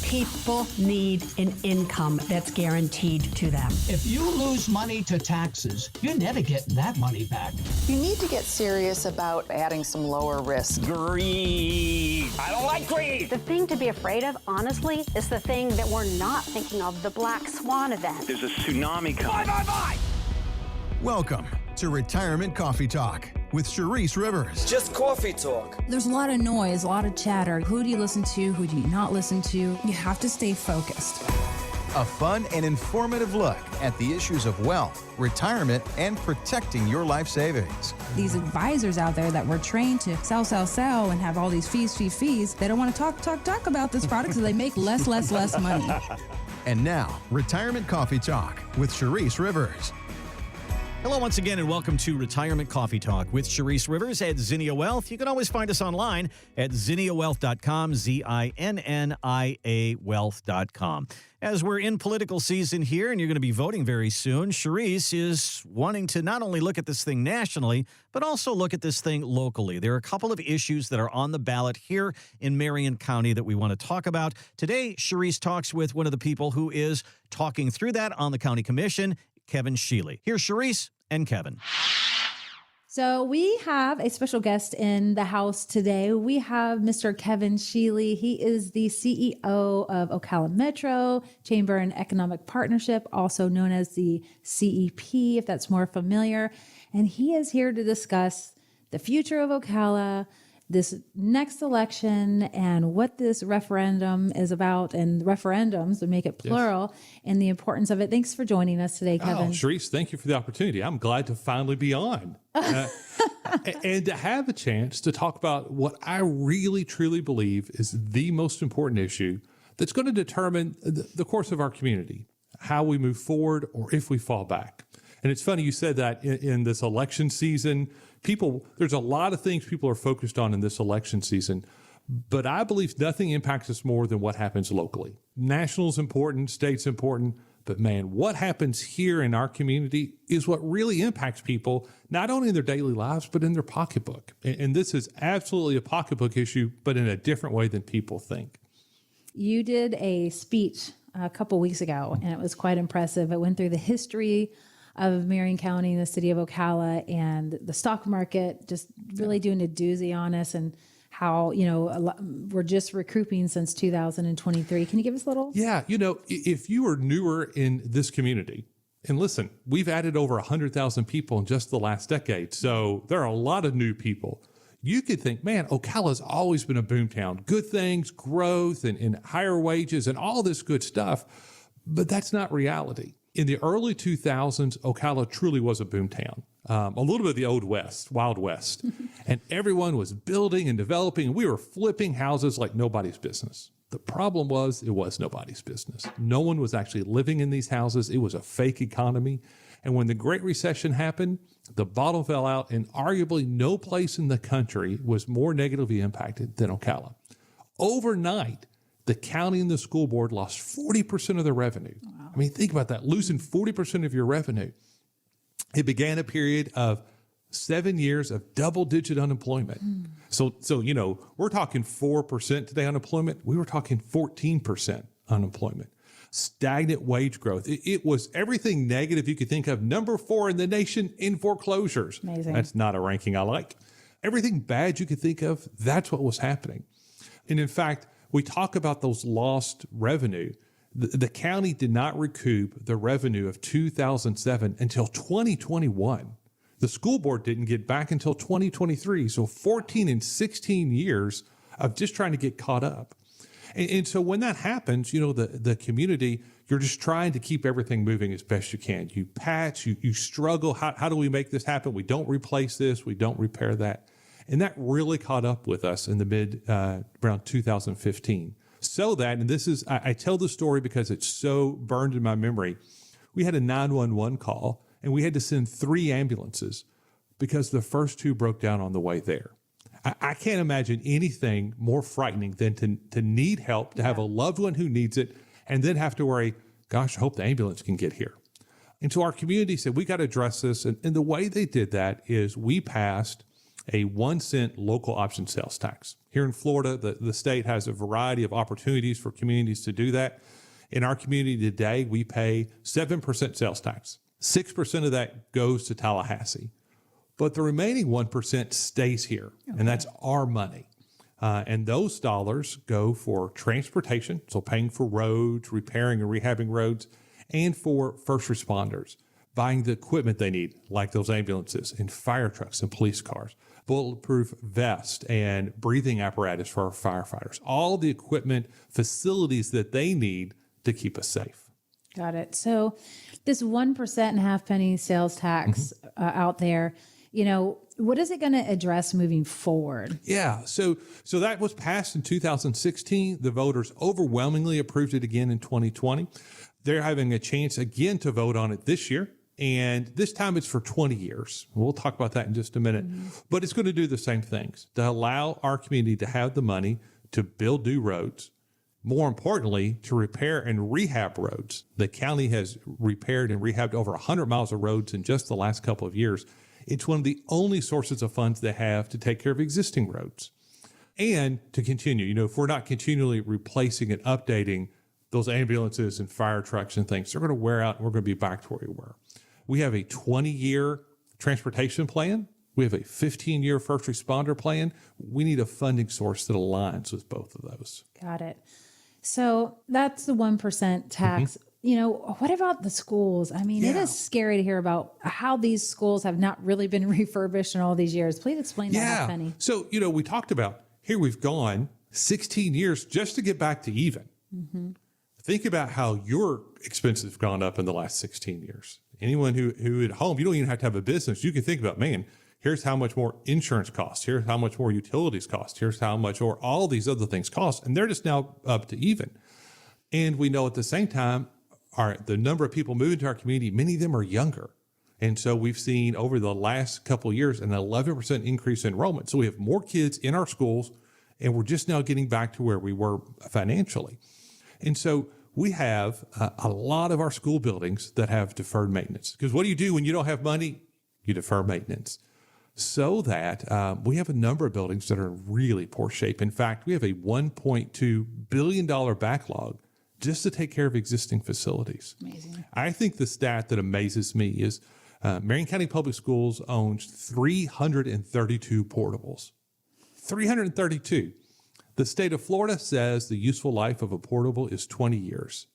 People need an income that's guaranteed to them. If you lose money to taxes, you never get that money back. You need to get serious about adding some lower risk. Greed. I don't like greed. The thing to be afraid of, honestly, is the thing that we're not thinking of, the black swan event. There's a tsunami coming. Bye. Welcome to Retirement Coffee Talk with Charisse Rivers. Just coffee talk. There's a lot of noise, a lot of chatter. Who do you listen to? Who do you not listen to? You have to stay focused. A fun and informative look at the issues of wealth, retirement, and protecting your life savings. These advisors out there that were trained to sell, and have all these fees, they don't want to talk about this product, so they make less money. And now, Retirement Coffee Talk with Charisse Rivers. Hello once again, and welcome to Retirement Coffee Talk with Charisse Rivers at Zinnia Wealth. You can always find us online at zinniawealth.com, ZINNIA wealth.com. As we're in political season here, and you're going to be voting very soon, Charisse is wanting to not only look at this thing nationally, but also look at this thing locally. There are a couple of issues that are on the ballot here in Marion County that we want to talk about. Today, Charisse talks with one of the people who is talking through that on the county commission, Kevin Sheilley. Here's Charisse and Kevin. So we have a special guest in the house today. We have Mr. Kevin Sheilley. He is the CEO of Ocala Metro Chamber and Economic Partnership, also known as the CEP, if that's more familiar. And he is here to discuss the future of Ocala, this next election, and what this referendum is about, and referendums, to make it plural, and the importance of it. Thanks for joining us today, Kevin. Oh, Charisse, thank you for the opportunity. I'm glad to finally be on and to have a chance to talk about what I really, truly believe is the most important issue that's going to determine the course of our community, how we move forward, or if we fall back. And it's funny you said that in this election season, there's a lot of things people are focused on in this election season, but I believe nothing impacts us more than what happens locally. National's important, state's important, but man, what happens here in our community is what really impacts people, not only in their daily lives, but in their pocketbook. And this is absolutely a pocketbook issue, but in a different way than people think. You did a speech a couple weeks ago, and it was quite impressive. It went through the history of Marion County and the city of Ocala and the stock market, just really doing a doozy on us, and how, we're just recouping since 2023. Can you give us a little? Yeah. If you are newer in this community, and listen, we've added over 100,000 people in just the last decade. So there are a lot of new people. You could think, man, Ocala's always been a boomtown, good things, growth and higher wages and all this good stuff. But that's not reality. In the early 2000s, Ocala truly was a boomtown, a little bit of the old West, Wild West. And everyone was building and developing, and we were flipping houses like nobody's business. The problem was it was nobody's business. No one was actually living in these houses. It was a fake economy. And when the Great Recession happened, the bottom fell out, and arguably no place in the country was more negatively impacted than Ocala. Overnight, the county and the school board lost 40% of their revenue. Wow. I mean, think about that, losing 40% of your revenue. It began a period of 7 years of double-digit unemployment. So we're talking 4% today unemployment. We were talking 14% unemployment. Stagnant wage growth. It was everything negative you could think of. Number 4 in the nation in foreclosures. Amazing. That's not a ranking I like. Everything bad you could think of, that's what was happening. And in fact, we talk about those lost revenue. The county did not recoup the revenue of 2007 until 2021. The school board didn't get back until 2023. So 14 and 16 years of just trying to get caught up. And so when that happens, the community, you're just trying to keep everything moving as best you can. You patch, you struggle. How do we make this happen? We don't replace this. We don't repair that. And that really caught up with us in the around 2015. So that, and this is, I tell the story because it's so burned in my memory. We had a 911 call, and we had to send 3 ambulances because the first 2 broke down on the way there. I can't imagine anything more frightening than to need help, to have a loved one who needs it, and then have to worry, gosh, I hope the ambulance can get here. And so our community said, we got to address this. And the way they did that is we passed a 1 cent local option sales tax. Here in Florida, the state has a variety of opportunities for communities to do that. In our community today, we pay 7% sales tax. 6% of that goes to Tallahassee. But the remaining 1% stays here, and that's our money. And those dollars go for transportation, so paying for roads, repairing and rehabbing roads, and for first responders, buying the equipment they need, like those ambulances and fire trucks and police cars, bulletproof vest and breathing apparatus for our firefighters, all the equipment, facilities that they need to keep us safe. Got it. So this 1% and half penny sales tax out there, what is it going to address moving forward? Yeah. So that was passed in 2016. The voters overwhelmingly approved it again in 2020. They're having a chance again to vote on it this year. And this time it's for 20 years. We'll talk about that in just a minute. But it's going to do the same things to allow our community to have the money to build new roads. More importantly, to repair and rehab roads. The county has repaired and rehabbed over 100 miles of roads in just the last couple of years. It's one of the only sources of funds they have to take care of existing roads. And to continue, if we're not continually replacing and updating those ambulances and fire trucks and things, they're going to wear out and we're going to be back to where we were. We have a 20-year transportation plan. We have a 15-year first responder plan. We need a funding source that aligns with both of those. Got it. So that's the 1% tax. What about the schools? I mean, it is scary to hear about how these schools have not really been refurbished in all these years. Please explain that, Penny. So, we talked about here we've gone 16 years just to get back to even. Think about how your expenses have gone up in the last 16 years. Anyone who at home, you don't even have to have a business. You can think about, man, here's how much more insurance costs. Here's how much more utilities cost. Here's how much more all these other things cost. And they're just now up to even. And we know at the same time, the number of people moving to our community, many of them are younger. And so we've seen over the last couple of years an 11% increase in enrollment. So we have more kids in our schools, and we're just now getting back to where we were financially. And so we have a lot of our school buildings that have deferred maintenance. Because what do you do when you don't have money? You defer maintenance. So that we have a number of buildings that are in really poor shape. In fact, we have a $1.2 billion backlog just to take care of existing facilities. Amazing. I think the stat that amazes me is Marion County Public Schools owns 332 portables. 332. The state of Florida says the useful life of a portable is 20 years.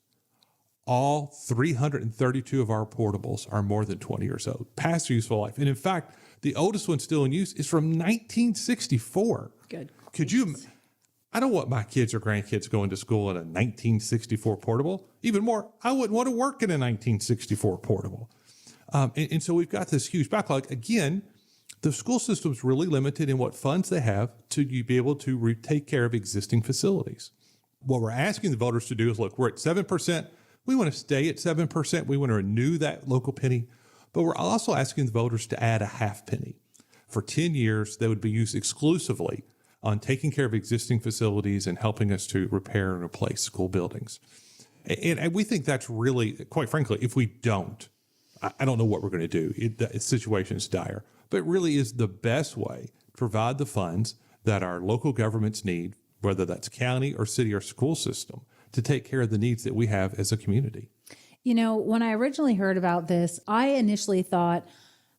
All 332 of our portables are more than 20 years old, past their useful life. And in fact, the oldest one still in use is from 1964. Good. Could you? I don't want my kids or grandkids going to school in a 1964 portable. Even more, I wouldn't want to work in a 1964 portable. And so we've got this huge backlog. Again, the school system's really limited in what funds they have to be able to take care of existing facilities. What we're asking the voters to do is, look, we're at 7%. We want to stay at 7%. We want to renew that local penny. But we're also asking the voters to add a half penny. For 10 years, they would be used exclusively on taking care of existing facilities and helping us to repair and replace school buildings. And we think that's really, quite frankly, if we don't, I don't know what we're going to do. The situation is dire. But it really is the best way to provide the funds that our local governments need, whether that's county or city or school system, to take care of the needs that we have as a community. When I originally heard about this, I initially thought,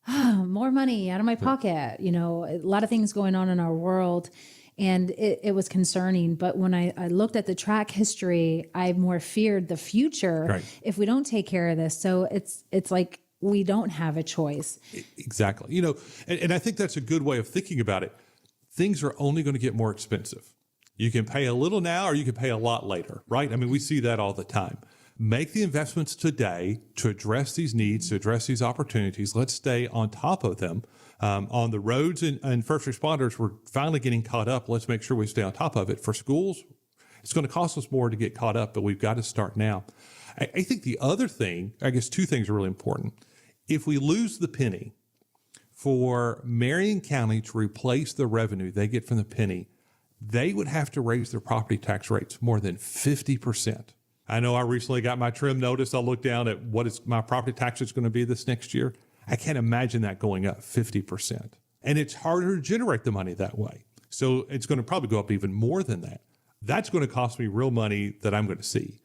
more money out of my pocket, a lot of things going on in our world. And it was concerning. But when I looked at the track history, I more feared the future if we don't take care of this. So it's like we don't have a choice. Exactly. And I think that's a good way of thinking about it. Things are only going to get more expensive. You can pay a little now or you can pay a lot later, right? I mean, we see that all the time. Make the investments today to address these needs, to address these opportunities. Let's stay on top of them. On the roads and first responders, we're finally getting caught up. Let's make sure we stay on top of it. For schools, it's going to cost us more to get caught up, but we've got to start now. I think the other thing, I guess two things are really important. If we lose the penny, for Marion County to replace the revenue they get from the penny, they would have to raise their property tax rates more than 50%. I know I recently got my trim notice. I looked down at what is my property tax is going to be this next year. I can't imagine that going up 50%. And it's harder to generate the money that way. So it's going to probably go up even more than that. That's going to cost me real money that I'm going to see.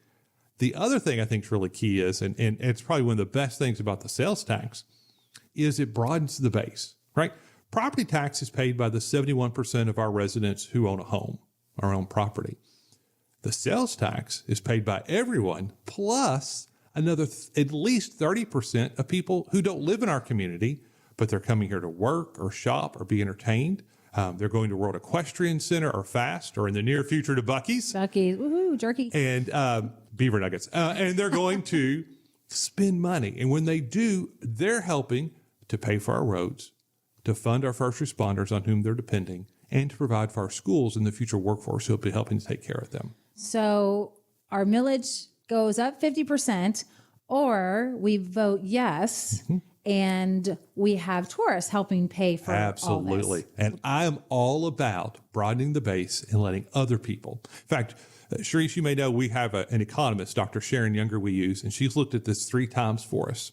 The other thing I think is really key is, and it's probably one of the best things about the sales tax, is it broadens the base, right? Property tax is paid by the 71% of our residents who own a home, our own property. The sales tax is paid by everyone, plus another at least 30% of people who don't live in our community, but they're coming here to work or shop or be entertained. They're going to World Equestrian Center or FAST or in the near future to Buc-ee's. Buc-ee's, woohoo, jerky. And beaver nuggets. And they're going to spend money. And when they do, they're helping to pay for our roads, to fund our first responders on whom they're depending, and to provide for our schools and the future workforce who will be helping to take care of them. So our millage goes up 50%, or we vote yes, and we have tourists helping pay for Absolutely. all this. And I'm all about broadening the base and letting other people. In fact, Sharice, you may know we have an economist, Dr. Sharon Younger, we use, and she's looked at this 3 times for us.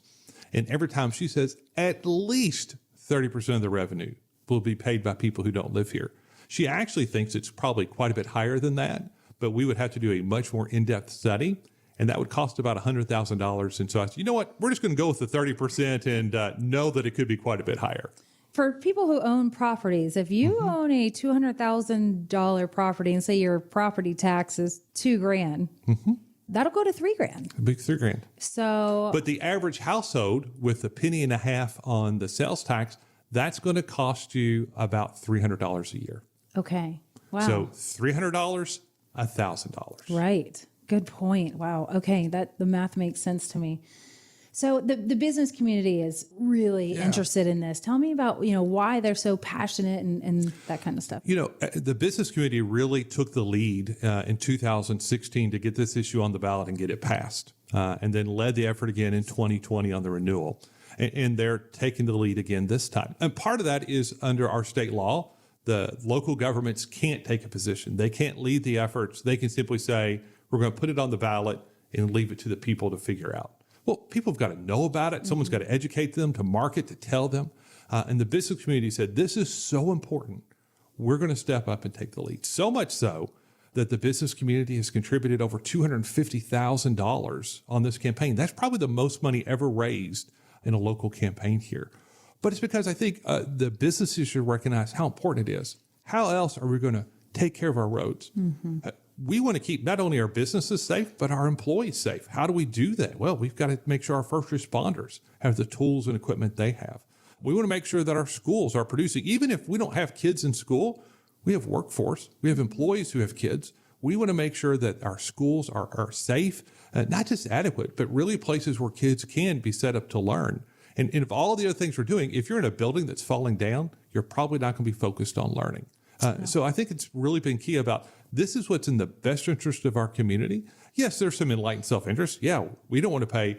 And every time she says at least 30% of the revenue will be paid by people who don't live here. She actually thinks it's probably quite a bit higher than that, but we would have to do a much more in-depth study, and that would cost about $100,000. And so I said, you know what, we're just going to go with the 30% and know that it could be quite a bit higher. For people who own properties, if you own a $200,000 property and say your property tax is $2,000, that'll go to $3,000. A big $3,000. So, but the average household with a penny and a half on the sales tax, that's going to cost you about $300 a year. okay. Wow. So $300, $1,000. Right. Good point. Wow. Okay. The math makes sense to me. So the business community is really interested in this. Tell me about, why they're so passionate and that kind of stuff. The business community really took the lead in 2016 to get this issue on the ballot and get it passed, and then led the effort again in 2020 on the renewal. And they're taking the lead again this time. And part of that is under our state law. The local governments can't take a position. They can't lead the efforts. They can simply say, we're going to put it on the ballot and leave it to the people to figure out. Well, people have got to know about it. Someone's got to educate them, to market, to tell them. And the business community said, this is so important. We're going to step up and take the lead. So much so that the business community has contributed over $250,000 on this campaign. That's probably the most money ever raised in a local campaign here. But it's because I think the businesses should recognize how important it is. How else are we going to take care of our roads? We want to keep not only our businesses safe, but our employees safe. How do we do that? Well, we've got to make sure our first responders have the tools and equipment they have. We want to make sure that our schools are producing, even if we don't have kids in school, we have workforce, we have employees who have kids. We want to make sure that our schools are safe, not just adequate, but really places where kids can be set up to learn. And if all the other things we're doing, if you're in a building that's falling down, you're probably not going to be focused on learning. So I think it's really been key about this is what's in the best interest of our community. Yes, there's some enlightened self-interest. Yeah, we don't want to pay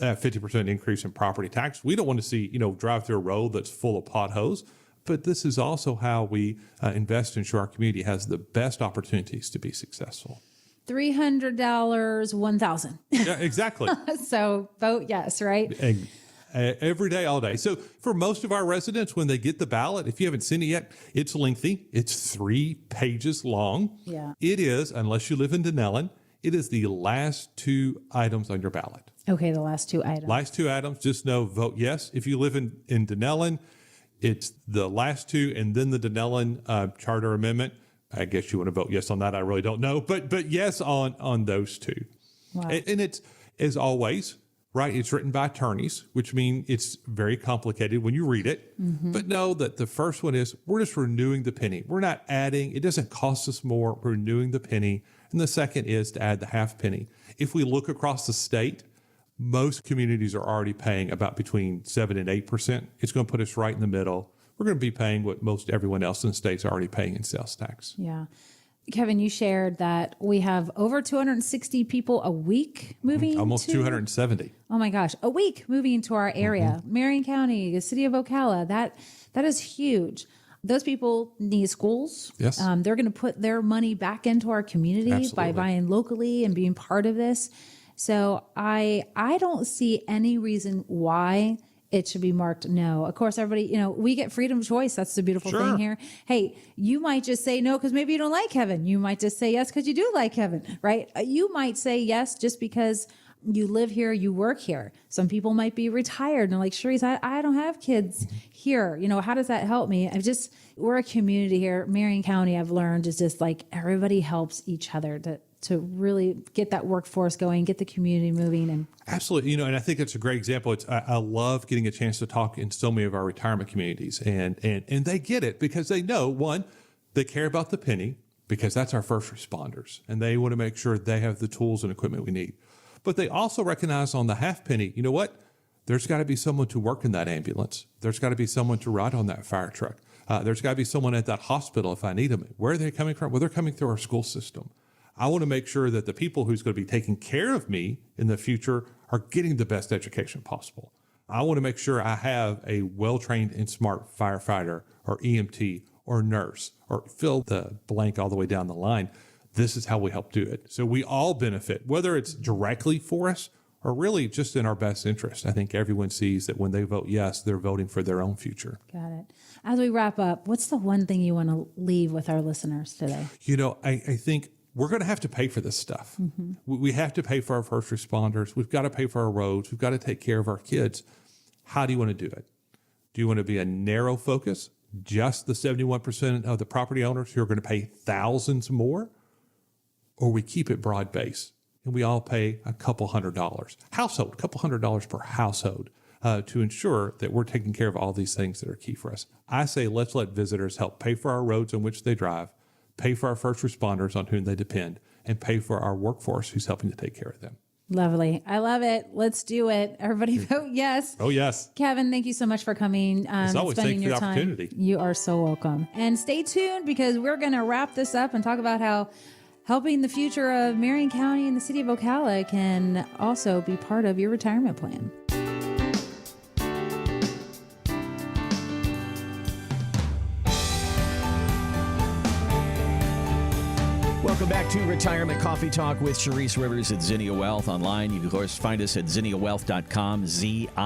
a 50% increase in property tax. We don't want to see, drive through a road that's full of potholes. But this is also how we invest to ensure our community has the best opportunities to be successful. $300, $1,000. Yeah, exactly. So vote yes, right? Every day, all day. So for most of our residents, when they get the ballot, if you haven't seen it yet, it's lengthy. It's 3 pages long. Yeah. It is, unless you live in Denellen, it is the last 2 items on your ballot. Okay, the last 2 items. Last 2 items, just know, vote yes. If you live in Denellen, it's the last 2 and then the Denellen charter amendment. I guess you want to vote yes on that. I really don't know. But yes on those 2. Wow. And it's, as always, right, it's written by attorneys, which means it's very complicated when you read it. But know that the first one is we're just renewing the penny. We're not adding. It doesn't cost us more. We're renewing the penny. And the second is to add the half penny. If we look across the state, most communities are already paying about between 7 and 8%. It's going to put us right in the middle. We're going to be paying what most everyone else in the state's already paying in sales tax. Yeah. Kevin, you shared that we have over 260 people a week moving. Almost 270. Oh my gosh, a week moving to our area. Marion County, the city of Ocala, that is huge. Those people need schools. Yes. They're going to put their money back into our community by buying locally and being part of this. So I don't see any reason why it should be marked no. Of course, everybody, we get freedom of choice. That's the beautiful thing here. Hey, you might just say no because maybe you don't like Kevin. You might just say yes because you do like Kevin, right? You might say yes just because you live here, you work here. Some people might be retired and they're like, Sharice, I don't have kids here. How does that help me? We're a community here. Marion County, I've learned, is just like everybody helps each other to really get that workforce going, get the community moving. And absolutely. And I think it's a great example. I love getting a chance to talk in so many of our retirement communities, and they get it because they know, one, they care about the penny because that's our first responders and they want to make sure they have the tools and equipment we need. But they also recognize on the half penny, you know what? There's got to be someone to work in that ambulance. There's got to be someone to ride on that fire truck. There's got to be someone at that hospital if I need them. Where are they coming from? Well, they're coming through our school system. I want to make sure that the people who's going to be taking care of me in the future are getting the best education possible. I want to make sure I have a well-trained and smart firefighter or EMT or nurse or fill the blank all the way down the line. This is how we help do it. So we all benefit, whether it's directly for us or really just in our best interest. I think everyone sees that when they vote yes, they're voting for their own future. Got it. As we wrap up, what's the one thing you want to leave with our listeners today? I think we're going to have to pay for this stuff. Mm-hmm. We have to pay for our first responders. We've got to pay for our roads. We've got to take care of our kids. How do you want to do it? Do you want to be a narrow focus, just the 71% of the property owners who are going to pay thousands more? Or we keep it broad base and we all pay a couple $100 household, a couple $100 per household to ensure that we're taking care of all these things that are key for us. I say let's let visitors help pay for our roads on which they drive, pay for our first responders on whom they depend, and pay for our workforce who's helping to take care of them. Lovely. I love it. Let's do it. Everybody vote yes. Oh, yes. Kevin, thank you so much for coming. As always, thank you for the opportunity. You are so welcome. And stay tuned because we're going to wrap this up and talk about how helping the future of Marion County and the city of Ocala can also be part of your retirement plan. Welcome back to Retirement Coffee Talk with Sharice Rivers at Zinnia Wealth. Online, you can, of course, find us at zinniawealth.com, ZINNIA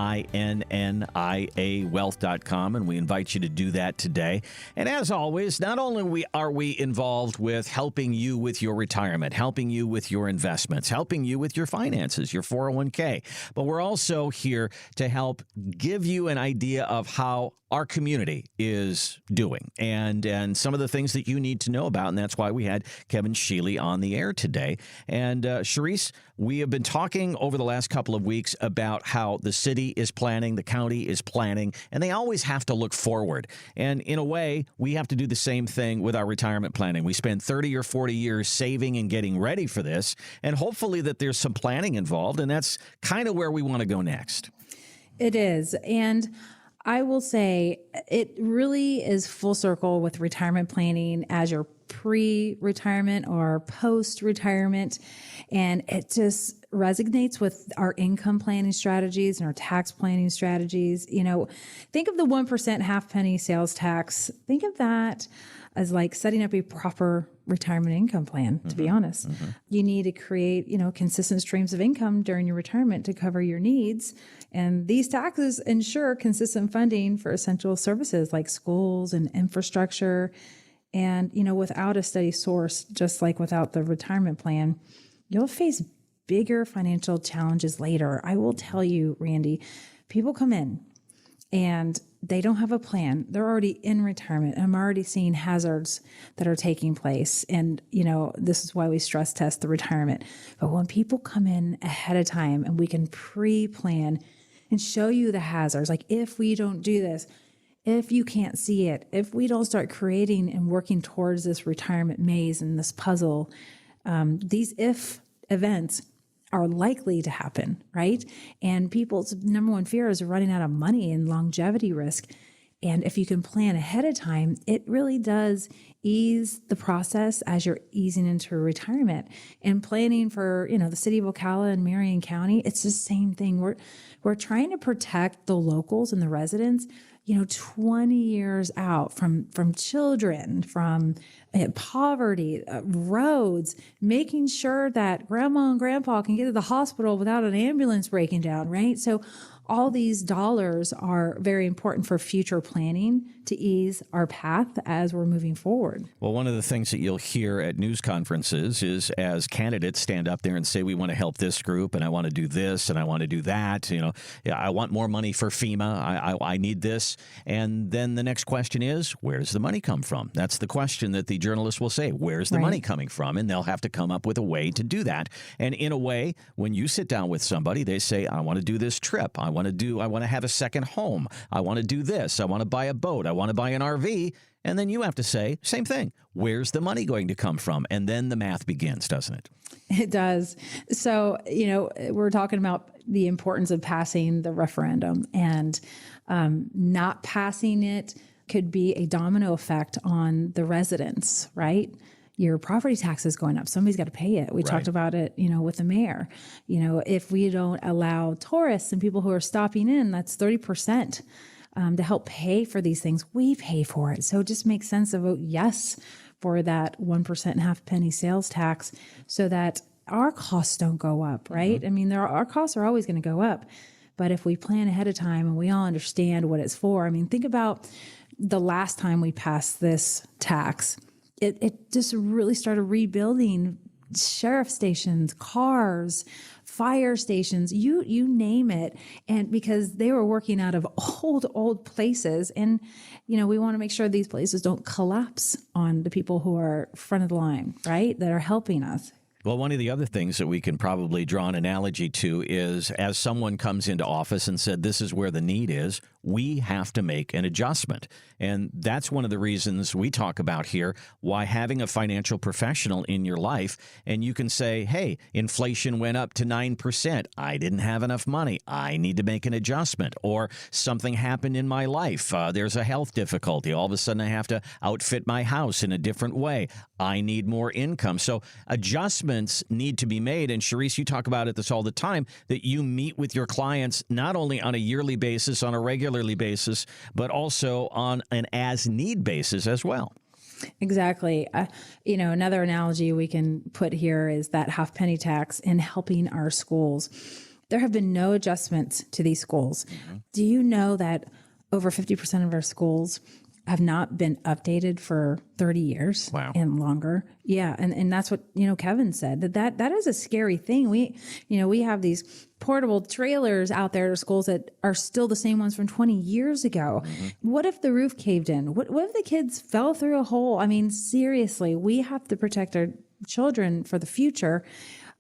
wealth.com, and we invite you to do that today. And as always, not only are we involved with helping you with your retirement, helping you with your investments, helping you with your finances, your 401k, but we're also here to help give you an idea of how our community is doing and some of the things that you need to know about. And that's why we had Kevin Sheilley on the air today. And Sharice, we have been talking over the last couple of weeks about how the city is planning, the county is planning, and they always have to look forward. And in a way, we have to do the same thing with our retirement planning. We spend 30 or 40 years saving and getting ready for this, and hopefully that there's some planning involved, and that's kind of where we want to go next. It is. And I will say it really is full circle with retirement planning as your pre-retirement or post-retirement. And it just resonates with our income planning strategies and our tax planning strategies. Think of the 1% half penny sales tax. Think of that as like setting up a proper retirement income plan, to be honest. Mm-hmm. You need to create, consistent streams of income during your retirement to cover your needs. And these taxes ensure consistent funding for essential services like schools and infrastructure. And, without a steady source, just like without the retirement plan, you'll face bigger financial challenges later. I will tell you, Randy, people come in and they don't have a plan. They're already in retirement. I'm already seeing hazards that are taking place. And, this is why we stress test the retirement. But when people come in ahead of time and we can pre-plan and show you the hazards, like if we don't do this, if you can't see it, if we don't start creating and working towards this retirement maze and this puzzle, these if events are likely to happen, right? And people's number one fear is running out of money and longevity risk. And if you can plan ahead of time, it really does ease the process as you're easing into retirement. And planning for, the city of Ocala and Marion County, it's the same thing. We're trying to protect the locals and the residents, 20 years out from children, from poverty, roads, making sure that grandma and grandpa can get to the hospital without an ambulance breaking down, right? So all these dollars are very important for future planning to ease our path as we're moving forward. Well, one of the things that you'll hear at news conferences is as candidates stand up there and say, we want to help this group and I want to do this and I want to do that. I want more money for FEMA. I need this. And then the next question is, where does the money come from? That's the question that the journalist will say. Where's the money coming from? And they'll have to come up with a way to do that. And in a way, when you sit down with somebody, they say, I want to do this trip. I want to have a second home. I want to do this. I want to buy a boat. I want to buy an RV. And then you have to say, same thing. Where's the money going to come from? And then the math begins, doesn't it? It does. So, we're talking about the importance of passing the referendum, and not passing it could be a domino effect on the residents, right? Your property tax is going up. Somebody's got to pay it. We talked about it, with the mayor. If we don't allow tourists and people who are stopping in, that's 30%. To help pay for these things. We pay for it. So it just makes sense to vote yes for that 1% and half penny sales tax so that our costs don't go up, right? I mean, our costs are always going to go up. But if we plan ahead of time and we all understand what it's for, think about the last time we passed this tax. It just really started rebuilding sheriff stations, cars, fire stations, you name it. And because they were working out of old places. And, we want to make sure these places don't collapse on the people who are front of the line, right? That are helping us. Well, one of the other things that we can probably draw an analogy to is as someone comes into office and said, this is where the need is, we have to make an adjustment. And that's one of the reasons we talk about here, why having a financial professional in your life, and you can say, hey, inflation went up to 9%. I didn't have enough money. I need to make an adjustment. Or something happened in my life. There's a health difficulty. All of a sudden I have to outfit my house in a different way. I need more income. So adjustments need to be made. And Charisse, you talk about this all the time, that you meet with your clients not only on a yearly basis, on a regularly basis, but also on an as-need basis as well. Exactly. Another analogy we can put here is that half penny tax in helping our schools. There have been no adjustments to these schools. Do you know that over 50% of our schools have not been updated for 30 years and longer? Yeah. And that's what, Kevin said, that is a scary thing. We have these portable trailers out there at schools that are still the same ones from 20 years ago. What if the roof caved in? What if the kids fell through a hole? Seriously, we have to protect our children for the future.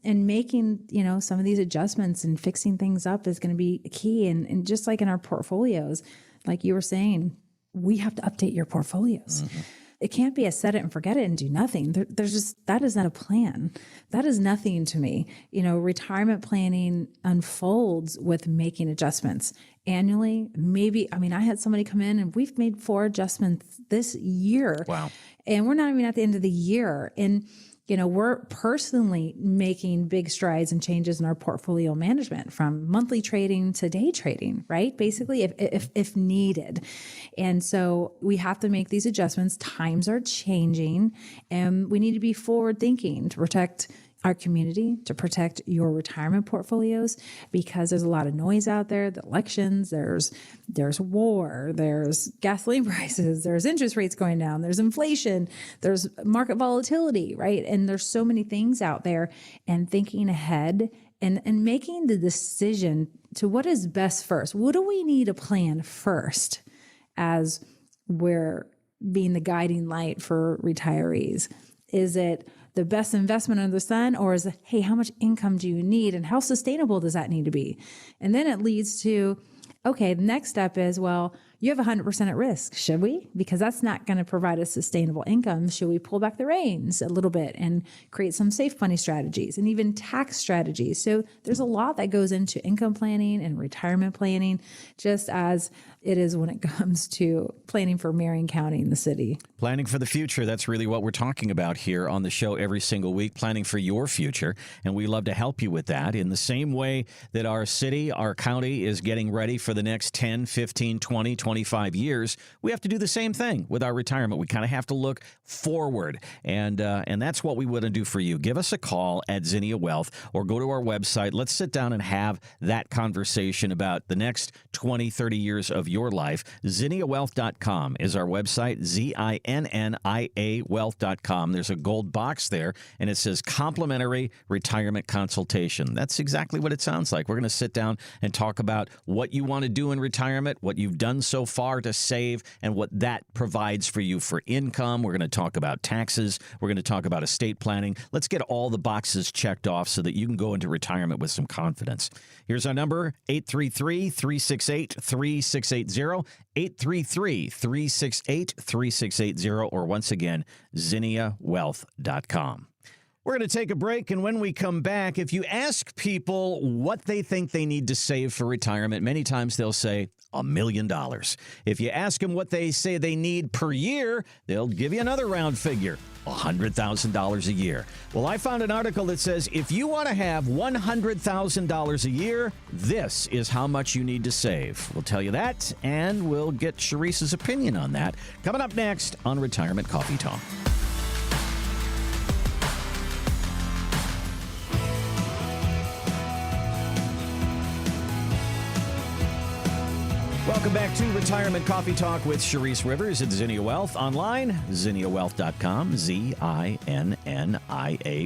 And making, some of these adjustments and fixing things up is going to be key. And just like in our portfolios, like you were saying, we have to update your portfolios. It can't be a set it and forget it and do nothing. That is not a plan. That is nothing to me. Retirement planning unfolds with making adjustments annually. Maybe, I had somebody come in and we've made 4 adjustments this year. Wow. And we're not even at the end of the year. And we're personally making big strides and changes in our portfolio management, from monthly trading to day trading, right? Basically, if needed. And so we have to make these adjustments. Times are changing, and we need to be forward thinking to protect our community, to protect your retirement portfolios, because there's a lot of noise out there. The elections, there's war, there's gasoline prices, there's interest rates going down, there's inflation, there's market volatility, right? And there's so many things out there, and thinking ahead and making the decision to what is best first. What do we need to plan first as we're being the guiding light for retirees? Is it the best investment under the sun, or is it, hey, how much income do you need and how sustainable does that need to be? And then it leads to, okay, the next step is, well, you have 100% at risk. Should we? Because that's not going to provide a sustainable income. Should we pull back the reins a little bit and create some safe money strategies and even tax strategies? So there's a lot that goes into income planning and retirement planning, just as it is when it comes to planning for Marion County and the city. Planning for the future. That's really what we're talking about here on the show every single week, planning for your future. And we love to help you with that in the same way that our city, our county is getting ready hopefully for the next 10, 15, 20, 25 years, we have to do the same thing with our retirement. We kind of have to look forward, and that's what we want to do for you. Give us a call at Zinnia Wealth or go to our website. Let's sit down and have that conversation about the next 20, 30 years of your life. ZinniaWealth.com is our website, ZINNIA Wealth.com. There's a gold box there, and it says complimentary retirement consultation. That's exactly what it sounds like. We're going to sit down and talk about what you want to do in retirement, what you've done so far to save, and what that provides for you for income. We're going to talk about taxes. We're going to talk about estate planning. Let's get all the boxes checked off so that you can go into retirement with some confidence. Here's our number, 833-368-3680, 833-368-3680, or once again, ZinniaWealth.com. We're going to take a break, and when we come back, if you ask people what they think they need to save for retirement, many times they'll say $1 million. If you ask them what they say they need per year, they'll give you another round figure, $100,000 a year. Well, I found an article that says if you want to have $100,000 a year, this is how much you need to save. We'll tell you that, and we'll get Sharice's opinion on that coming up next on Retirement Coffee Talk. Welcome back to Retirement Coffee Talk with Sharice Rivers at Zinnia Wealth. Online, ZinniaWealth.com, ZINNIA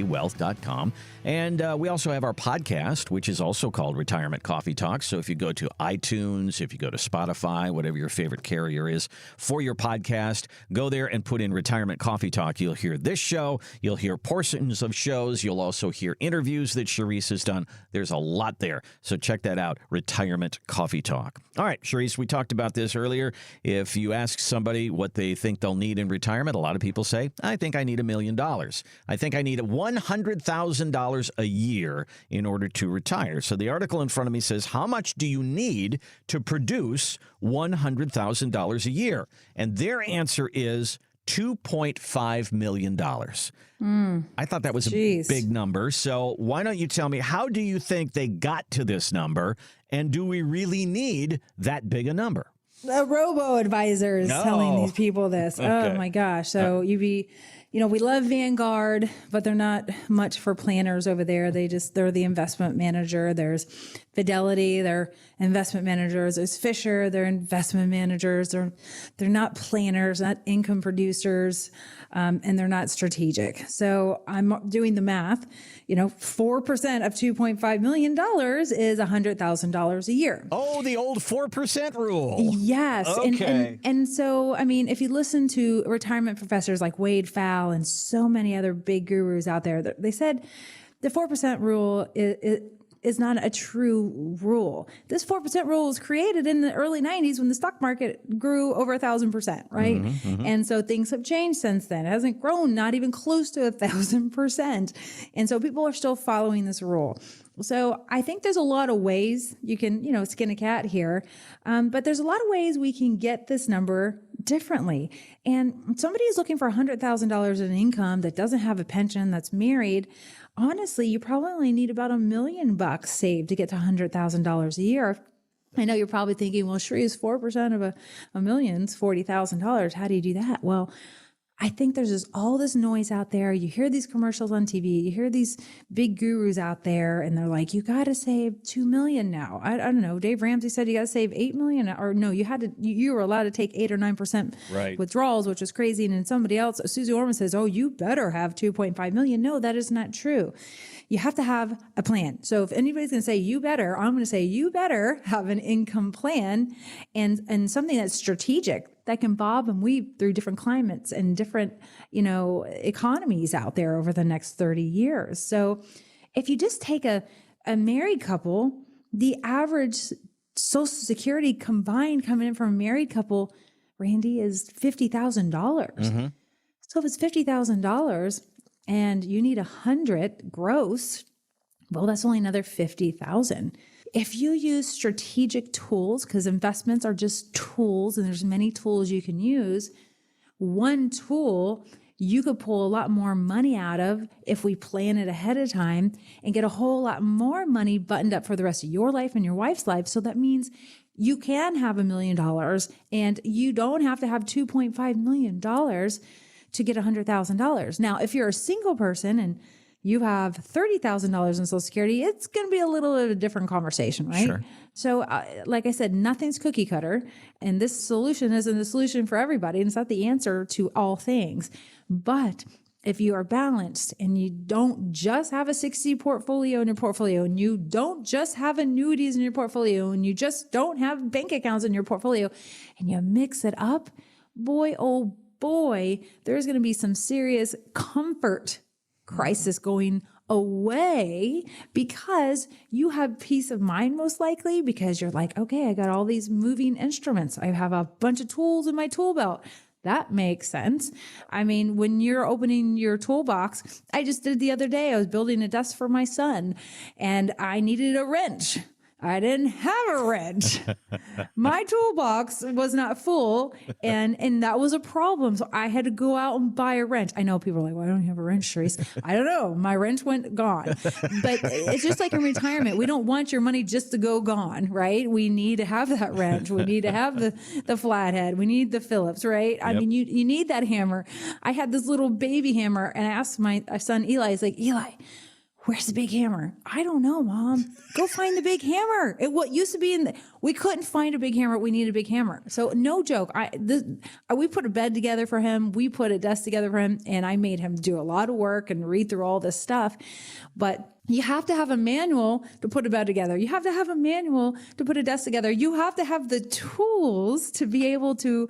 Wealth.com. And we also have our podcast, which is also called Retirement Coffee Talk. So if you go to iTunes, if you go to Spotify, whatever your favorite carrier is for your podcast, go there and put in Retirement Coffee Talk. You'll hear this show. You'll hear portions of shows. You'll also hear interviews that Sharice has done. There's a lot there. So check that out, Retirement Coffee Talk. All right, Sharice, we talked about this earlier. If you ask somebody what they think they'll need in retirement, a lot of people say, I think I need $1 million. I think I need $100,000 a year in order to retire. So the article in front of me says, how much do you need to produce $100,000 a year? And their answer is $2.5 million. I thought that was a big number. So why don't you tell me, how do you think they got to this number? And do we really need that big a number? A robo-advisor is telling these people this. Okay. Oh, my gosh. So we love Vanguard, but they're not much for planners over there. They're the investment manager. There's Fidelity, they're investment managers. There's Fisher, they're investment managers. They're not planners, not income producers, and they're not strategic. So I'm doing the math. 4% of $2.5 million is $100,000 a year. Oh, the old 4% rule. Yes. Okay. And so, I mean, if you listen to retirement professors like Wade Fowle and so many other big gurus out there, they said the 4% rule is not a true rule. This 4% rule was created in the early 90s when the stock market grew over 1,000%, right? And so things have changed since then. It hasn't grown, not even close to 1,000%. And so people are still following this rule. So I think there's a lot of ways you can, skin a cat here. But there's a lot of ways we can get this number differently. And somebody who's looking for $100,000 in income that doesn't have a pension, that's married, honestly, you probably only need about $1 million saved to get to $100,000 a year. I know you're probably thinking, well, sure, is 4% of a million's $40,000. How do you do that? Well, I think there's just all this noise out there. You hear these commercials on TV, you hear these big gurus out there, and they're like, you got to save $2 million now. I don't know. Dave Ramsey said you got to save $8 million, or no, you were allowed to take 8 or 9% withdrawals, which is crazy. And then somebody else, Susie Orman, says, oh, you better have $2.5 million. No, that is not true. You have to have a plan. So if anybody's going to say you better, I'm going to say you better have an income plan and something that's strategic that can bob and weave through different climates and different, economies out there over the next 30 years. So if you just take a married couple, the average Social Security combined coming in from a married couple, Randy, is $50,000. So if it's $50,000 and you need 100 gross, well, that's only another 50,000. If you use strategic tools, because investments are just tools and there's many tools you can use, one tool you could pull a lot more money out of if we plan it ahead of time and get a whole lot more money buttoned up for the rest of your life and your wife's life. So that means you can have $1 million and you don't have to have $2.5 million to get $100,000. Now, if you're a single person and you have $30,000 in Social Security, it's going to be a little bit of a different conversation, right? Sure. So, like I said, nothing's cookie cutter, and this solution isn't the solution for everybody, and it's not the answer to all things. But if you are balanced and you don't just have a 60 portfolio in your portfolio, and you don't just have annuities in your portfolio, and you just don't have bank accounts in your portfolio, and you mix it up, boy, oh boy, there's going to be some serious comfort crisis going away because you have peace of mind, most likely, because you're like, okay, I got all these moving instruments. I have a bunch of tools in my tool belt. That makes sense. I mean, when you're opening your toolbox, I just did the other day, I was building a desk for my son and I needed a wrench. I didn't have a wrench. My toolbox was not full, and that was a problem. So I had to go out and buy a wrench. I know people are like, why don't you have a wrench, Charisse? I don't know. My wrench went gone. But it's just like in retirement. We don't want your money just to go gone, right? We need to have that wrench. We need to have the flathead. We need the Phillips, right? I mean, you need that hammer. I had this little baby hammer, and I asked my son Eli, I was like, Eli, where's the big hammer? I don't know, Mom. Go find the big hammer. What used to be we couldn't find a big hammer. We need a big hammer. So no joke. We put a bed together for him. We put a desk together for him, and I made him do a lot of work and read through all this stuff. But you have to have a manual to put a bed together. You have to have a manual to put a desk together. You have to have the tools to be able to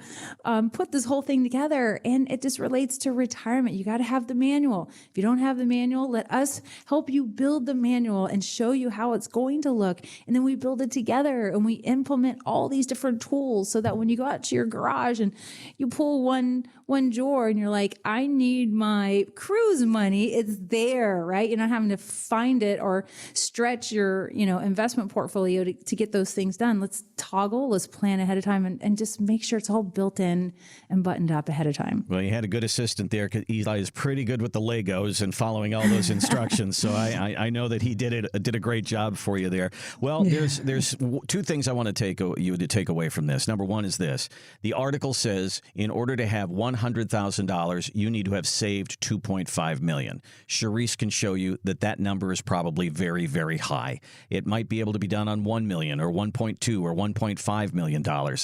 put this whole thing together. And it just relates to retirement. You got to have the manual. If you don't have the manual, let us help you build the manual and show you how it's going to look. And then we build it together and we implement all these different tools so that when you go out to your garage and you pull one drawer and you're like, I need my cruise money, it's there, right? You're not having to find it or stretch your, investment portfolio to get those things done. Let's toggle, let's plan ahead of time and just make sure it's all built in and buttoned up ahead of time. Well, you had a good assistant there because Eli is pretty good with the Legos and following all those instructions. So I know that he did a great job for you there. Well, there's two things I want to you to take away from this. Number one is this. The article says in order to have $100,000, you need to have saved $2.5 million. Charisse can show you that number is probably very, very high. It might be able to be done on $1 million or $1.2 or $1.5 million.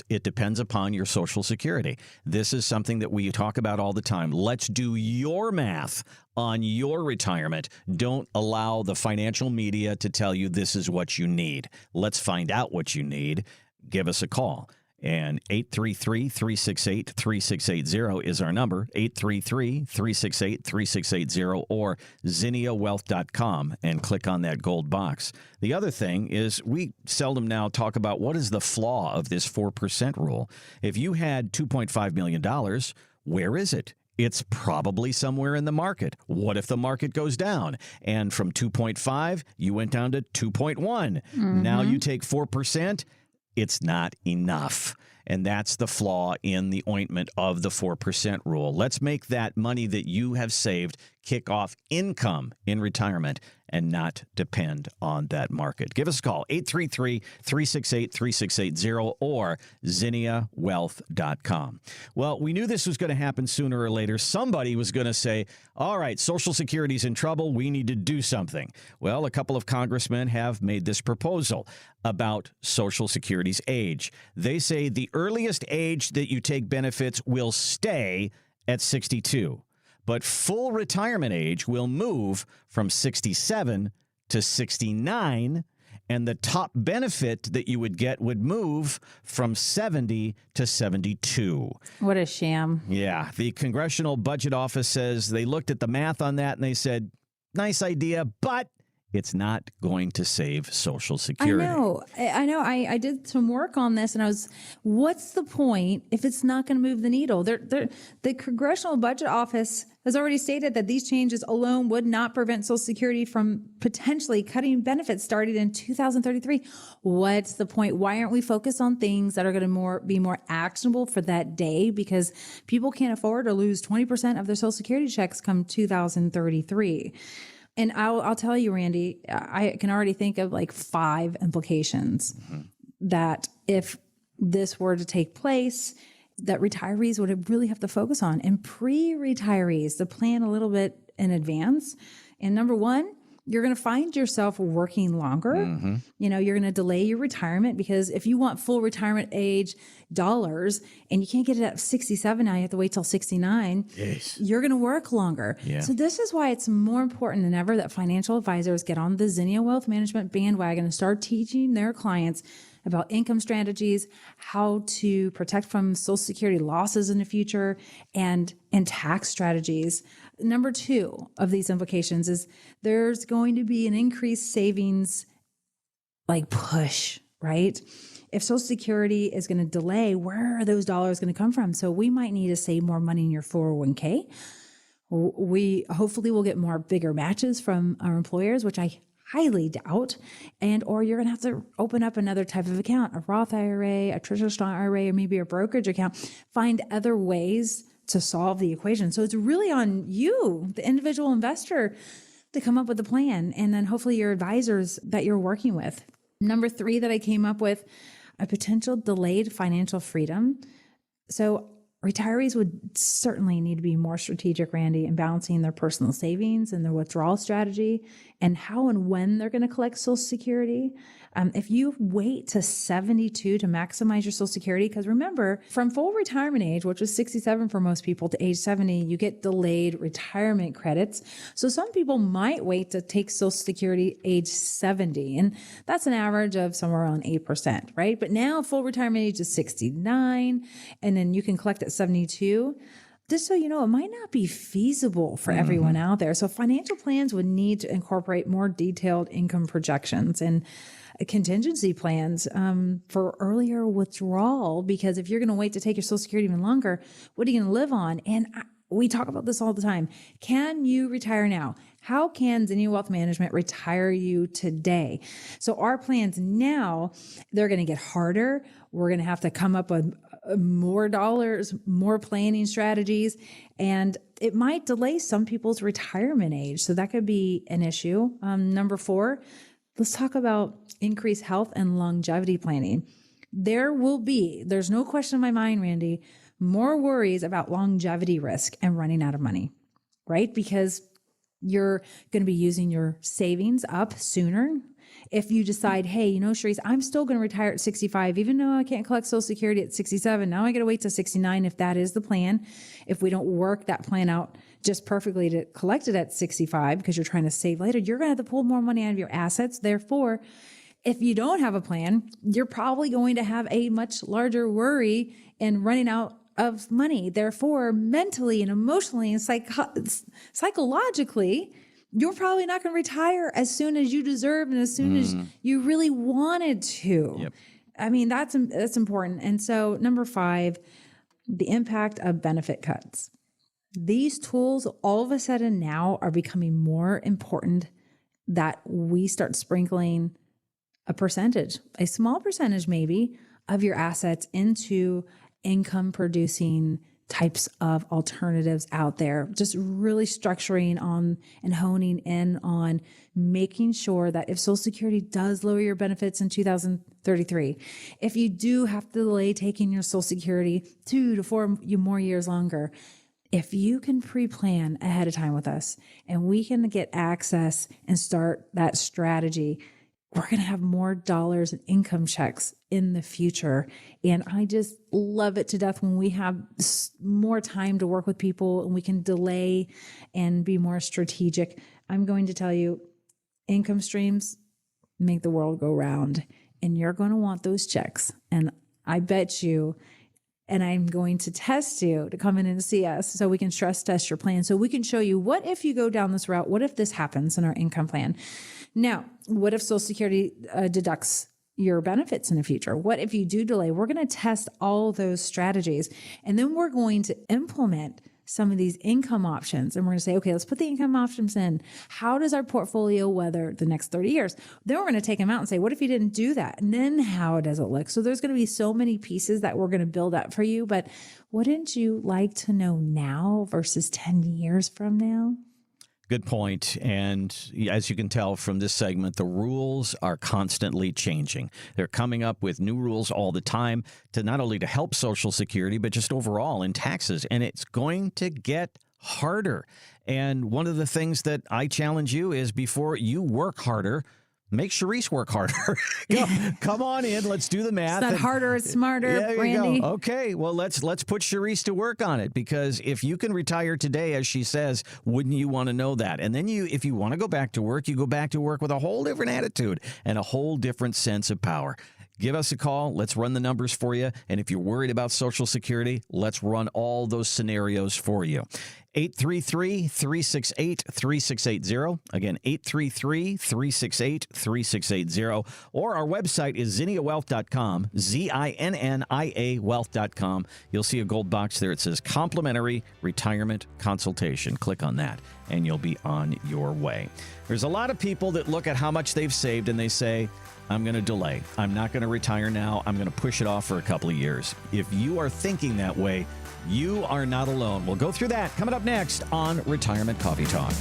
It depends upon your Social Security. This is something that we talk about all the time. Let's do your math on your retirement. Don't allow the financial media to tell you this is what you need. Let's find out what you need. Give us a call. And 833-368-3680 is our number, 833-368-3680, or zinniawealth.com, and click on that gold box. The other thing is we seldom now talk about what is the flaw of this 4% rule. If you had $2.5 million, where is it? It's probably somewhere in the market. What if the market goes down? And from 2.5, you went down to 2.1. Mm-hmm. Now you take 4%. It's not enough. And that's the flaw in the ointment of the 4% rule. Let's make that money that you have saved kick off income in retirement and not depend on that market. Give us a call, 833-368-3680 or zinniawealth.com. Well, we knew this was going to happen sooner or later. Somebody was going to say, all right, Social Security's in trouble. We need to do something. Well, a couple of congressmen have made this proposal about Social Security's age. They say the earliest age that you take benefits will stay at 62. But full retirement age will move from 67 to 69, and the top benefit that you would get would move from 70 to 72. What a sham. Yeah. The Congressional Budget Office says they looked at the math on that and they said, nice idea, but it's not going to save Social Security. I know. I did some work on this, and what's the point if it's not going to move the needle? The Congressional Budget Office has already stated that these changes alone would not prevent Social Security from potentially cutting benefits starting in 2033. What's the point? Why aren't we focused on things that are going to be more actionable for that day? Because people can't afford to lose 20% of their Social Security checks come 2033. And I'll tell you, Randy, I can already think of like 5 implications that if this were to take place, that retirees would really have to focus on, and pre-retirees to plan a little bit in advance. And number one, you're going to find yourself working longer. You know, you're going to delay your retirement, because if you want full retirement age dollars and you can't get it at 67, now you have to wait till 69. Yes. You're going to work longer. Yeah. So this is why it's more important than ever that financial advisors get on the Zinnia Wealth Management bandwagon and start teaching their clients about income strategies, how to protect from Social Security losses in the future, and tax strategies. Number two of these implications is there's going to be an increased savings push, right? If Social Security is going to delay, where are those dollars going to come from? So we might need to save more money in your 401k. We hopefully will get more bigger matches from our employers, which I highly doubt. Or you're going to have to open up another type of account, a Roth IRA, a traditional IRA, or maybe a brokerage account. Find other ways to solve the equation. So it's really on you, the individual investor, to come up with a plan, and then hopefully your advisors that you're working with. Number three that I came up with, a potential delayed financial freedom. So retirees would certainly need to be more strategic, Randy, in balancing their personal savings and their withdrawal strategy, and how and when they're going to collect Social Security. If you wait to 72 to maximize your Social Security, because remember, from full retirement age, which was 67 for most people, to age 70, you get delayed retirement credits. So some people might wait to take Social Security age 70, and that's an average of somewhere around 8%, right? But now full retirement age is 69, and then you can collect at 72. Just so you know, it might not be feasible for everyone out there. So financial plans would need to incorporate more detailed income projections and contingency plans for earlier withdrawal, because if you're going to wait to take your Social Security even longer, what are you going to live on? And we talk about this all the time. Can you retire now? How can Zinnia Wealth Management retire you today? So our plans now, they're going to get harder. We're going to have to come up with more dollars, more planning strategies, and it might delay some people's retirement age. So that could be an issue. Number four, let's talk about increased health and longevity planning. There's no question in my mind, Randy, more worries about longevity risk and running out of money, right? Because you're going to be using your savings up sooner. If you decide, hey, Sharice, I'm still going to retire at 65, even though I can't collect Social Security at 67. Now I got to wait till 69 if that is the plan. If we don't work that plan out just perfectly to collect it at 65 because you're trying to save later, you're going to have to pull more money out of your assets. Therefore, if you don't have a plan, you're probably going to have a much larger worry in running out of money. Therefore, mentally and emotionally and psychologically, you're probably not going to retire as soon as you deserve and as soon as you really wanted to. Yep. I mean, that's important. And so number five, the impact of benefit cuts. These tools all of a sudden now are becoming more important, that we start sprinkling a percentage, a small percentage maybe, of your assets into income producing types of alternatives out there. Just really structuring on and honing in on making sure that if Social Security does lower your benefits in 2033, if you do have to delay taking your Social Security 2 to 4 more years longer, if you can pre-plan ahead of time with us and we can get access and start that strategy, we're going to have more dollars and income checks in the future. And I just love it to death when we have more time to work with people and we can delay and be more strategic. I'm going to tell you, income streams make the world go round, and you're going to want those checks. And I bet you, and I'm going to test you to come in and see us so we can stress test your plan. So we can show you, what if you go down this route? What if this happens in our income plan? Now, what if Social Security deducts your benefits in the future? What if you do delay? We're going to test all those strategies, and then we're going to implement some of these income options. And we're going to say, okay, let's put the income options in. How does our portfolio weather the next 30 years? Then we're going to take them out and say, what if you didn't do that? And then how does it look? So there's going to be so many pieces that we're going to build up for you. But wouldn't you like to know now versus 10 years from now? Good point. And as you can tell from this segment, the rules are constantly changing. They're coming up with new rules all the time to not only to help Social Security, but just overall in taxes. And it's going to get harder. And one of the things that I challenge you is before you work harder, make Charisse work harder. Come on in. Let's do the math. It's not harder, it's smarter, there Randy. You go. Okay, well, let's put Charisse to work on it, because if you can retire today, as she says, wouldn't you want to know that? And then if you want to go back to work, you go back to work with a whole different attitude and a whole different sense of power. Give us a call. Let's run the numbers for you. And if you're worried about Social Security, let's run all those scenarios for you. 833-368-3680. Again, 833-368-3680. Or our website is zinniawealth.com, ZINNIA wealth.com. You'll see a gold box there. It says complimentary retirement consultation. Click on that and you'll be on your way. There's a lot of people that look at how much they've saved and they say, I'm going to delay. I'm not going to retire now. I'm going to push it off for a couple of years. If you are thinking that way, you are not alone. We'll go through that coming up next on Retirement Coffee Talk.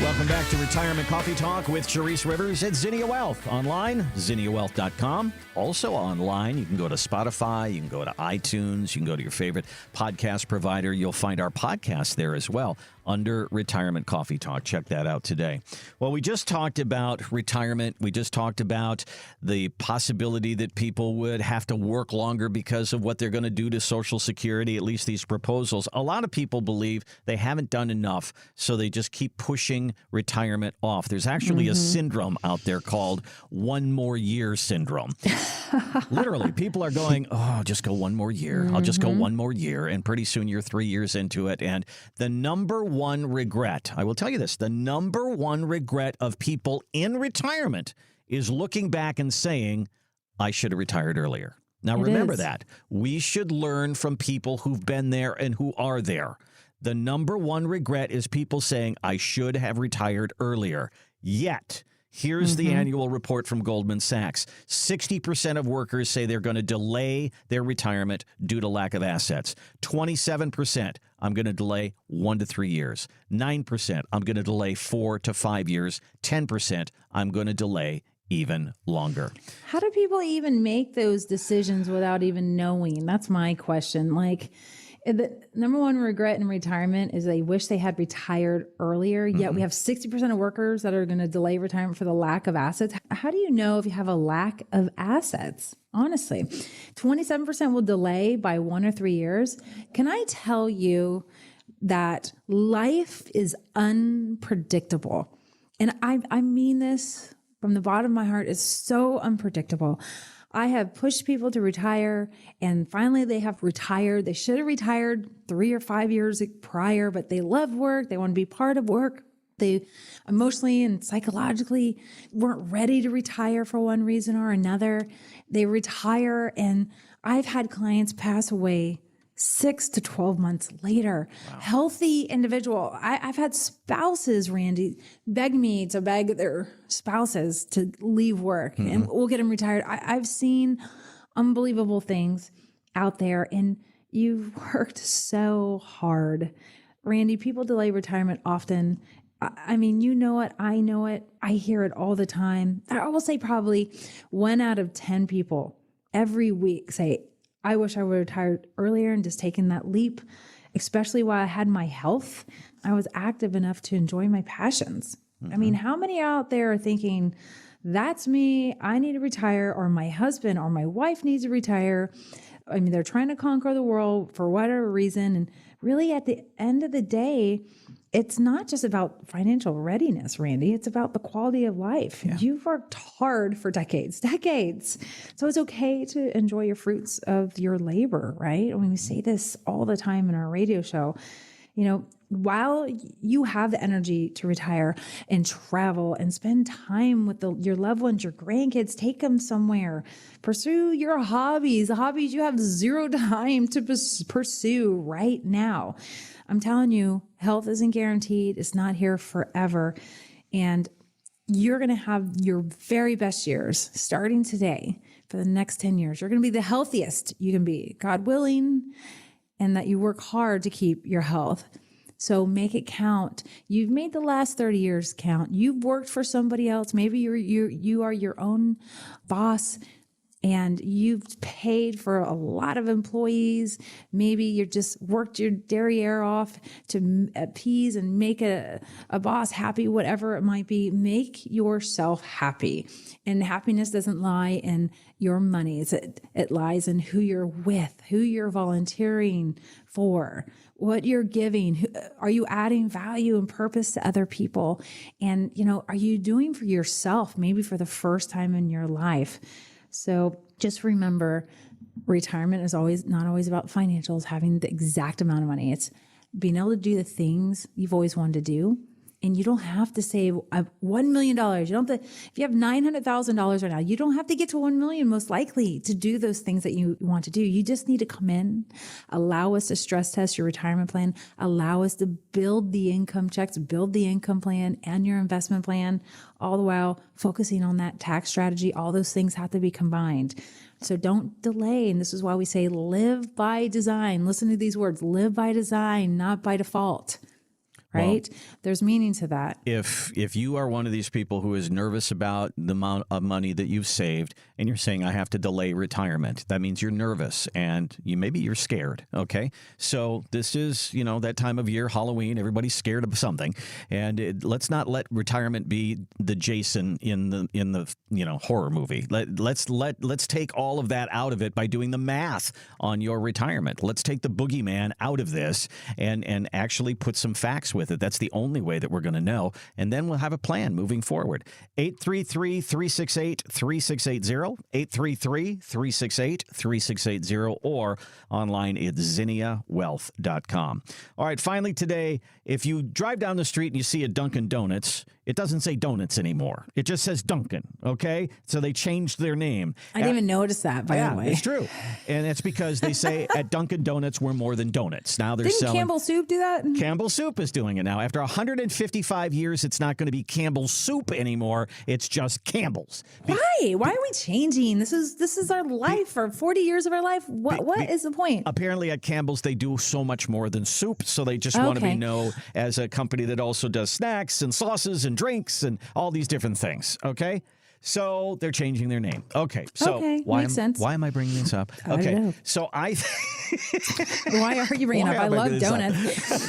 Welcome back to Retirement Coffee Talk with Charisse Rivers at Zinnia Wealth. Online, zinniawealth.com. Also online, you can go to Spotify, you can go to iTunes, you can go to your favorite podcast provider. You'll find our podcast there as well under Retirement Coffee Talk. Check that out today. Well, we just talked about retirement. We just talked about the possibility that people would have to work longer because of what they're going to do to Social Security, at least these proposals. A lot of people believe they haven't done enough, so they just keep pushing retirement off. There's actually a syndrome out there called one more year syndrome. Literally, people are going, oh, just go one more year. I'll just go one more year. And pretty soon you're 3 years into it. And the number one regret, I will tell you this, the number one regret of people in retirement is looking back and saying, I should have retired earlier. Now, remember that. We should learn from people who've been there and who are there. The number one regret is people saying, I should have retired earlier. Yet, here's the annual report from Goldman Sachs. 60% of workers say they're going to delay their retirement due to lack of assets. 27%, I'm going to delay 1 to 3 years. 9%, I'm going to delay 4 to 5 years. 10%, I'm going to delay even longer. How do people even make those decisions without even knowing? That's my question. Like, the number one regret in retirement is they wish they had retired earlier, yet we have 60% of workers that are going to delay retirement for the lack of assets. How do you know if you have a lack of assets? Honestly, 27% will delay by 1 or 3 years. Can I tell you that life is unpredictable? And I mean this from the bottom of my heart. It's so unpredictable. I have pushed people to retire, and finally they have retired. They should have retired 3 or 5 years prior, but they love work. They want to be part of work. They emotionally and psychologically weren't ready to retire for one reason or another. They retire, and I've had clients pass away 6 to 12 months later. Wow. Healthy individual. I've had spouses, Randy, beg me to beg their spouses to leave work and we'll get them retired. I've seen unbelievable things out there, and you've worked so hard. Randy, people delay retirement often. I mean, you know it. I know it. I hear it all the time. I will say probably 1 out of 10 people every week say, I wish I would have retired earlier and just taken that leap, especially while I had my health. I was active enough to enjoy my passions. I mean, how many out there are thinking, that's me, I need to retire, or my husband or my wife needs to retire? I mean, they're trying to conquer the world for whatever reason. And really, at the end of the day, it's not just about financial readiness, Randy. It's about the quality of life. Yeah. You've worked hard for decades. So it's okay to enjoy your fruits of your labor, right? I mean, we say this all the time in our radio show. You know, while you have the energy to retire and travel and spend time with your loved ones, your grandkids, take them somewhere, pursue your hobbies, the hobbies you have zero time to pursue right now. I'm telling you, health isn't guaranteed. It's not here forever. And you're going to have your very best years starting today for the next 10 years. You're going to be the healthiest you can be, God willing, and that you work hard to keep your health. So make it count. You've made the last 30 years count. You've worked for somebody else. Maybe you are your own boss and you've paid for a lot of employees. Maybe you just worked your derriere off to appease and make a boss happy, whatever it might be. Make yourself happy. And happiness doesn't lie in your money. It lies in who you're with, who you're volunteering for, what you're giving. Are you adding value and purpose to other people? And, are you doing for yourself, maybe for the first time in your life? So just remember, retirement is not always about financials, having the exact amount of money. It's being able to do the things you've always wanted to do. And you don't have to save $1 million. You don't have to, if you have $900,000 right now, you don't have to get to 1 million most likely to do those things that you want to do. You just need to come in, allow us to stress test your retirement plan, allow us to build the income checks, build the income plan and your investment plan, all the while focusing on that tax strategy. All those things have to be combined. So don't delay. And this is why we say live by design. Listen to these words, live by design, not by default. Right? Well, there's meaning to that. If you are one of these people who is nervous about the amount of money that you've saved and you're saying, I have to delay retirement, that means you're nervous and maybe you're scared. Okay. So this is, that time of year, Halloween, everybody's scared of something. And let's not let retirement be the Jason in the horror movie. Let's take all of that out of it by doing the math on your retirement. Let's take the boogeyman out of this and actually put some facts with it. That's the only way that we're going to know. And then we'll have a plan moving forward. 833-368-3680, 833-368-3680, or online at zinniawealth.com. All right, finally today, if you drive down the street and you see a Dunkin' Donuts, it doesn't say donuts anymore. It just says Dunkin', okay? So they changed their name. I didn't even notice that, by the way. It's true. And it's because they say at Dunkin' Donuts, we're more than donuts. Now they're selling... Campbell Soup do that? Campbell Soup is doing it now. After 155 years, it's not going to be Campbell's Soup anymore. It's just Campbell's. Why? Why are we changing? This is our life, for 40 years of our life. What is the point? Apparently at Campbell's, they do so much more than soup, so they just want to be known as a company that also does snacks and sauces and drinks and all these different things, okay? So they're changing their name. Okay, so why am I bringing this up? I don't know. So why are you bringing it up? I love donuts.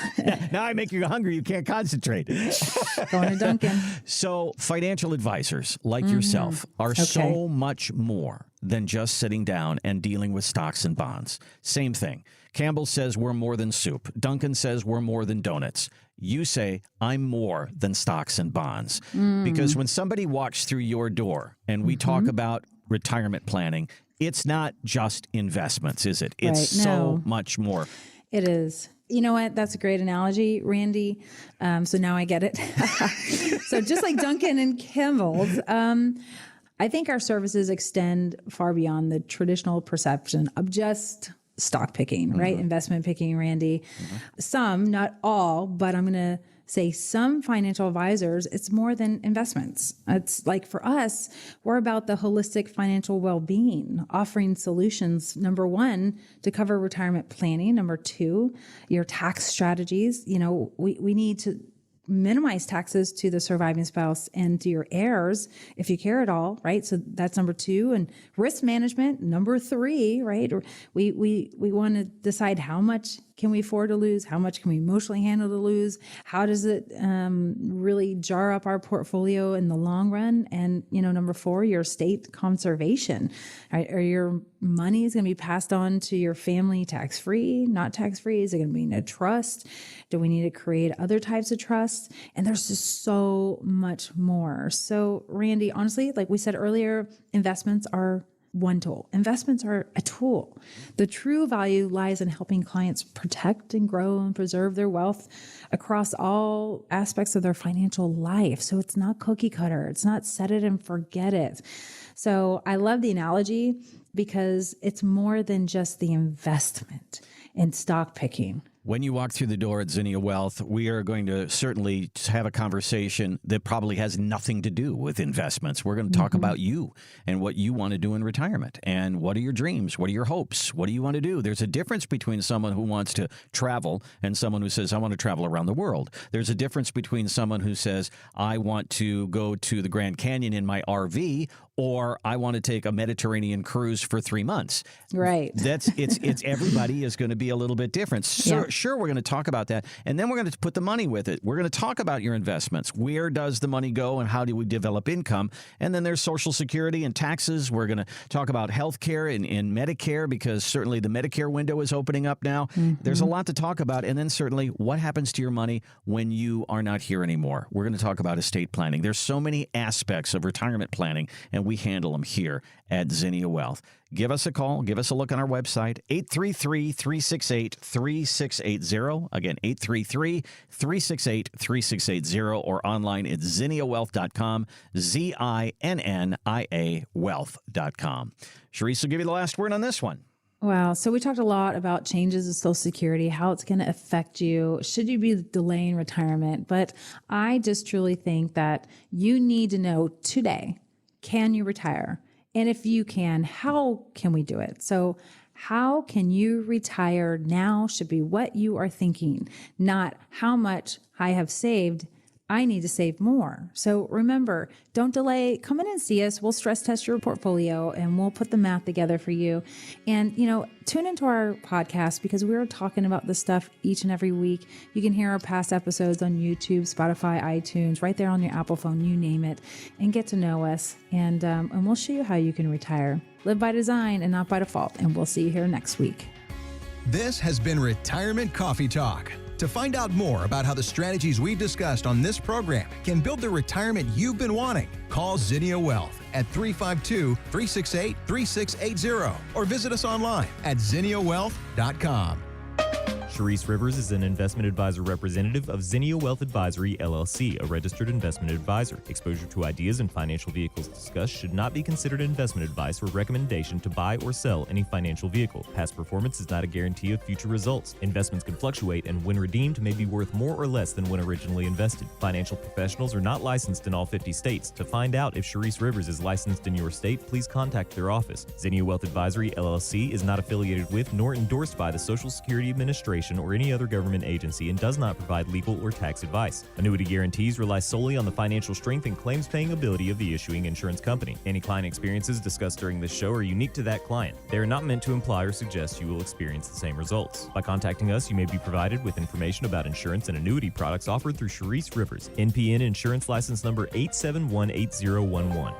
Now I make you hungry. You can't concentrate. Going to Dunkin'. So financial advisors like yourself are so much more than just sitting down and dealing with stocks and bonds. Same thing. Campbell says we're more than soup. Duncan says we're more than donuts. You say, I'm more than stocks and bonds. Because when somebody walks through your door and we talk about retirement planning, it's not just investments, is it? It's so much more. It is. You know what? That's a great analogy, Randy. So now I get it. So just like Duncan and Campbell's, I think our services extend far beyond the traditional perception of just stock picking, right? Investment picking, Randy. Some, not all, but I'm going to say some financial advisors, it's more than investments. It's like for us, we're about the holistic financial well-being, offering solutions, number one, to cover retirement planning. Number two, your tax strategies. We need to minimize taxes to the surviving spouse and to your heirs if you care at all, right? So that's number two. And risk management, number three, right? We want to decide how much can we afford to lose? How much can we emotionally handle to lose? How does it really jar up our portfolio in the long run? And, number four, your estate conservation. Right? Are your money is going to be passed on to your family tax-free, not tax-free? Is it going to be in a trust? Do we need to create other types of trusts? And there's just so much more. So, Randy, honestly, like we said earlier, investments are one tool. Investments are a tool. The true value lies in helping clients protect and grow and preserve their wealth across all aspects of their financial life. So it's not cookie cutter. It's not set it and forget it. So I love the analogy because it's more than just the investment in stock picking, When you walk through the door at Zinnia Wealth, we are going to certainly have a conversation that probably has nothing to do with investments. We're going to talk about you and what you want to do in retirement and what are your dreams? What are your hopes? What do you want to do? There's a difference between someone who wants to travel and someone who says, I want to travel around the world. There's a difference between someone who says, I want to go to the Grand Canyon in my RV, or I want to take a Mediterranean cruise for 3 months. Right. It's everybody is going to be a little bit different. Sure, we're going to talk about that, and then we're going to put the money with it. We're going to talk about your investments. Where does the money go, and how do we develop income? And then there's Social Security and taxes. We're going to talk about health care and Medicare, because certainly the Medicare window is opening up now. There's a lot to talk about, and then certainly what happens to your money when you are not here anymore. We're going to talk about estate planning. There's so many aspects of retirement planning, and we handle them here at Zinnia Wealth. Give us a call. Give us a look on our website, 833-368-3680. Again, 833-368-3680, or online at zinniawealth.com, ZINNIA wealth.com. Sharice will give you the last word on this one. Wow. So we talked a lot about changes in Social Security, how it's going to affect you. Should you be delaying retirement? But I just truly think that you need to know today, can you retire? And if you can, how can we do it? So how can you retire now should be what you are thinking, not how much I have saved. I need to save more. So remember, don't delay. Come in and see us. We'll stress test your portfolio and we'll put the math together for you. And, tune into our podcast, because we're talking about this stuff each and every week. You can hear our past episodes on YouTube, Spotify, iTunes, right there on your Apple phone, you name it, and get to know us. And we'll show you how you can retire. Live by design and not by default. And we'll see you here next week. This has been Retirement Coffee Talk. To find out more about how the strategies we've discussed on this program can build the retirement you've been wanting, call Zinnia Wealth at 352-368-3680 or visit us online at zinniawealth.com. Sharice Rivers is an investment advisor representative of Zinnia Wealth Advisory, LLC, a registered investment advisor. Exposure to ideas and financial vehicles discussed should not be considered investment advice or recommendation to buy or sell any financial vehicle. Past performance is not a guarantee of future results. Investments can fluctuate, and when redeemed may be worth more or less than when originally invested. Financial professionals are not licensed in all 50 states. To find out if Sharice Rivers is licensed in your state, please contact their office. Zinnia Wealth Advisory, LLC is not affiliated with nor endorsed by the Social Security Administration or any other government agency, and does not provide legal or tax advice. Annuity guarantees rely solely on the financial strength and claims-paying ability of the issuing insurance company. Any client experiences discussed during this show are unique to that client. They are not meant to imply or suggest you will experience the same results. By contacting us, you may be provided with information about insurance and annuity products offered through Sharice Rivers, NPN Insurance License Number 8718011.